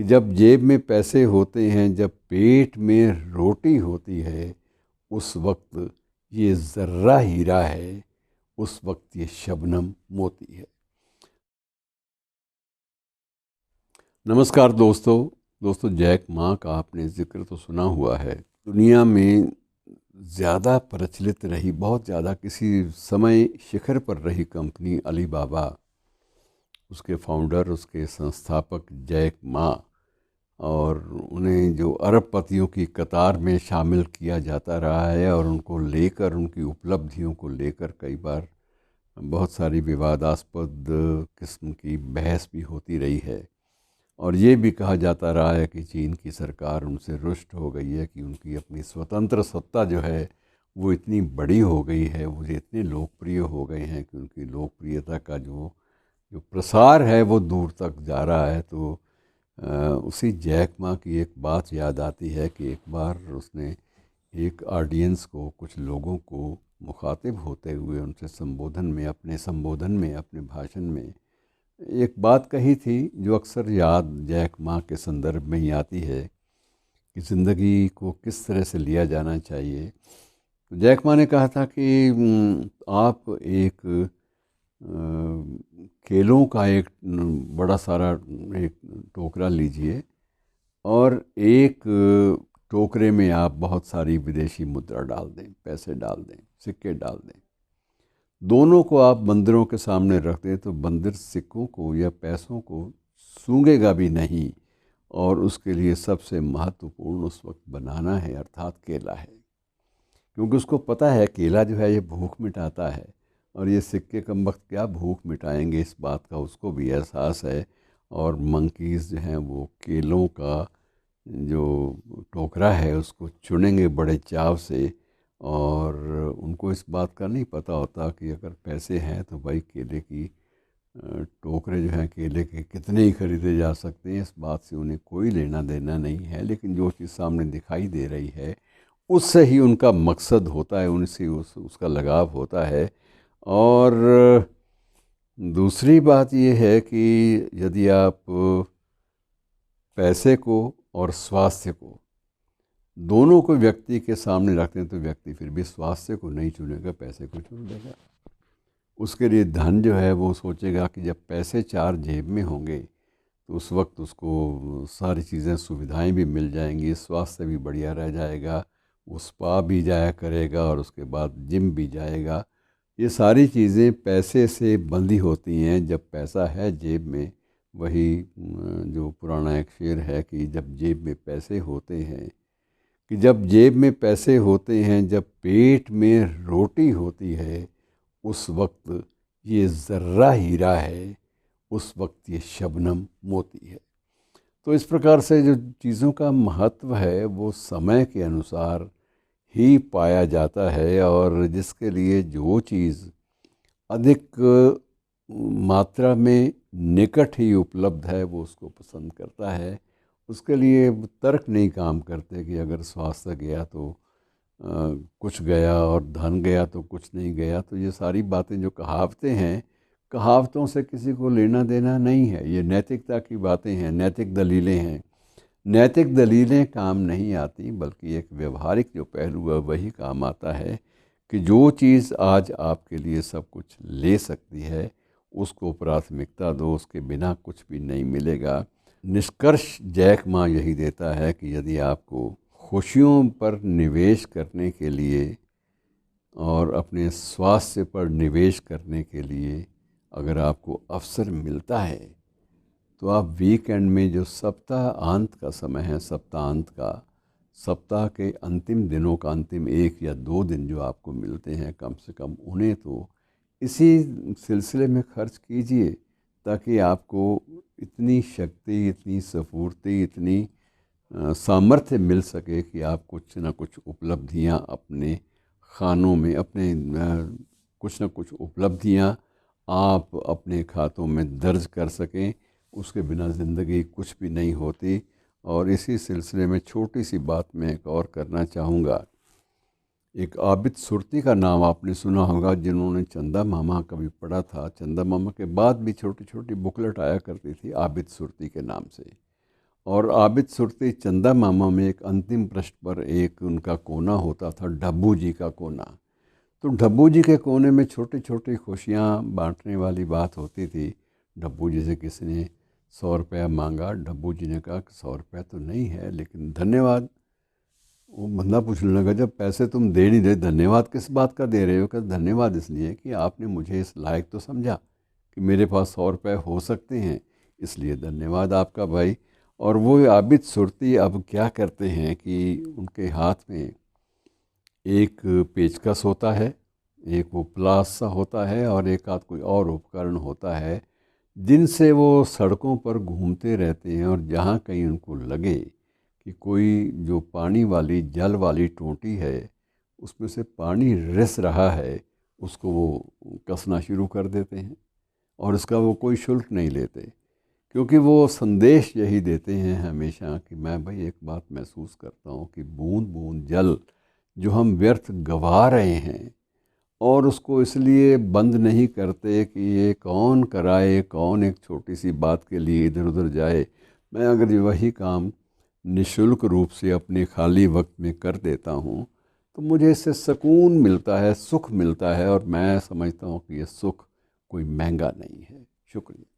कि जब जेब में पैसे होते हैं, जब पेट में रोटी होती है, उस वक्त ये ज़र्रा हीरा है, उस वक्त ये शबनम मोती है। नमस्कार दोस्तों जैक मा का आपने ज़िक्र तो सुना हुआ है। दुनिया में ज़्यादा प्रचलित रही, बहुत ज़्यादा किसी समय शिखर पर रही कंपनी अली बाबा, उसके फाउंडर, उसके संस्थापक जैक मा, और उन्हें जो अरबपतियों की कतार में शामिल किया जाता रहा है और उनको लेकर, उनकी उपलब्धियों को लेकर कई बार बहुत सारी विवादास्पद किस्म की बहस भी होती रही है। और ये भी कहा जाता रहा है कि चीन की सरकार उनसे रुष्ट हो गई है कि उनकी अपनी स्वतंत्र सत्ता जो है वो इतनी बड़ी हो गई है, वो इतने लोकप्रिय हो गए हैं कि उनकी लोकप्रियता का जो जो प्रसार है वो दूर तक जा रहा है। तो उसी जैक मा की एक बात याद आती है कि एक बार उसने एक ऑडियंस को, कुछ लोगों को मुखातिब होते हुए उनसे संबोधन में अपने भाषण में एक बात कही थी जो अक्सर याद जैक मा के संदर्भ में ही आती है कि ज़िंदगी को किस तरह से लिया जाना चाहिए। तो जैक मा ने कहा था कि आप एक केलों का एक बड़ा सारा एक टोकरा लीजिए और एक टोकरे में आप बहुत सारी विदेशी मुद्रा डाल दें, पैसे डाल दें, सिक्के डाल दें। दोनों को आप बंदरों के सामने रख दें तो बंदर सिक्कों को या पैसों को सूंघेगा भी नहीं, और उसके लिए सबसे महत्वपूर्ण उस वक्त बनाना है अर्थात केला है, क्योंकि उसको पता है केला जो है ये भूख मिटाता है और ये सिक्के कम वक्त क्या भूख मिटाएंगे, इस बात का उसको भी एहसास है। और मंकीज़ जो हैं वो केलों का जो टोकरा है उसको चुनेंगे बड़े चाव से, और उनको इस बात का नहीं पता होता कि अगर पैसे हैं तो भाई केले की टोकरे जो हैं केले के कितने ही खरीदे जा सकते हैं, इस बात से उन्हें कोई लेना देना नहीं है। लेकिन जो चीज़ सामने दिखाई दे रही है उससे ही उनका मकसद होता है, उनसे उसका लगाव होता है। और दूसरी बात ये है कि यदि आप पैसे को और स्वास्थ्य को दोनों को व्यक्ति के सामने रखते हैं तो व्यक्ति फिर भी स्वास्थ्य को नहीं चुनेगा, पैसे को चुन लेगा। उसके लिए धन जो है वो सोचेगा कि जब पैसे चार जेब में होंगे तो उस वक्त उसको सारी चीज़ें, सुविधाएं भी मिल जाएंगी, स्वास्थ्य भी बढ़िया रह जाएगा, वो स्पा भी जाया करेगा और उसके बाद जिम भी जाएगा। ये सारी चीज़ें पैसे से बंधी होती हैं। जब पैसा है जेब में, वही जो पुराना एक शेर है कि जब जेब में पैसे होते हैं, कि जब जेब में पैसे होते हैं, जब पेट में रोटी होती है, उस वक्त ये ज़र्रा हीरा है, उस वक्त ये शबनम मोती है। तो इस प्रकार से जो चीज़ों का महत्व है वो समय के अनुसार ही पाया जाता है, और जिसके लिए जो चीज़ अधिक मात्रा में निकट ही उपलब्ध है वो उसको पसंद करता है। उसके लिए तर्क नहीं काम करते कि अगर स्वास्थ्य गया तो कुछ गया और धन गया तो कुछ नहीं गया। तो ये सारी बातें जो कहावतें हैं, कहावतों से किसी को लेना देना नहीं है। ये नैतिकता की बातें हैं, नैतिक दलीलें हैं। नैतिक दलीलें काम नहीं आती, बल्कि एक व्यवहारिक जो पहलू है वही काम आता है कि जो चीज़ आज आपके लिए सब कुछ ले सकती है उसको प्राथमिकता दो, उसके बिना कुछ भी नहीं मिलेगा। निष्कर्ष जैक मा यही देता है कि यदि आपको खुशियों पर निवेश करने के लिए और अपने स्वास्थ्य पर निवेश करने के लिए अगर आपको अवसर मिलता है तो आप वीकेंड में जो सप्ताहांत का समय है, सप्ताहांत का, सप्ताह के अंतिम दिनों का अंतिम 1 या 2 दिन जो आपको मिलते हैं, कम से कम उन्हें तो इसी सिलसिले में खर्च कीजिए ताकि आपको इतनी शक्ति, इतनी स्फूर्ति, इतनी सामर्थ्य मिल सके कि आप कुछ ना कुछ उपलब्धियां अपने खानों में, अपने कुछ ना कुछ उपलब्धियां आप अपने खातों में दर्ज कर सकें। उसके बिना ज़िंदगी कुछ भी नहीं होती। और इसी सिलसिले में छोटी सी बात मैं एक और करना चाहूँगा। एक आबिद सुरती का नाम आपने सुना होगा, जिन्होंने चंदा मामा का भी पढ़ा था। चंदा मामा के बाद भी छोटी छोटी बुकलेट आया करती थी आबिद सुरती के नाम से, और आबिद सुरती चंदा मामा में एक अंतिम पृष्ठ पर एक उनका कोना होता था, डब्बू जी का कोना। तो डब्बू जी के कोने में छोटी छोटी खुशियाँ बांटने वाली बात होती थी। डब्बू जी से किसी ने 100 रुपया मांगा, डब्बू जी ने कहा कि 100 रुपया तो नहीं है लेकिन धन्यवाद। वो बंदा पूछने लगा, जब पैसे तुम दे नहीं रहे, धन्यवाद किस बात का दे रहे हो? क्या धन्यवाद इसलिए कि आपने मुझे इस लायक तो समझा कि मेरे पास 100 रुपये हो सकते हैं, इसलिए धन्यवाद आपका भाई। और वो आबिद सुरती अब क्या करते हैं कि उनके हाथ में एक पेचकस होता है, एक वो प्लास सा होता है और एक आध कोई और उपकरण होता है, जिनसे वो सड़कों पर घूमते रहते हैं। और जहाँ कहीं उनको लगे कि कोई जो पानी वाली जल वाली टोंटी है उसमें से पानी रिस रहा है, उसको वो कसना शुरू कर देते हैं और उसका वो कोई शुल्क नहीं लेते, क्योंकि वो संदेश यही देते हैं हमेशा कि मैं भाई एक बात महसूस करता हूँ कि बूंद बूंद जल जो हम व्यर्थ गवा रहे हैं, और उसको इसलिए बंद नहीं करते कि ये कौन कराए, कौन एक छोटी सी बात के लिए इधर उधर जाए। मैं अगर वही काम निःशुल्क रूप से अपने खाली वक्त में कर देता हूँ तो मुझे इससे सुकून मिलता है, सुख मिलता है, और मैं समझता हूँ कि ये सुख कोई महंगा नहीं है। शुक्रिया।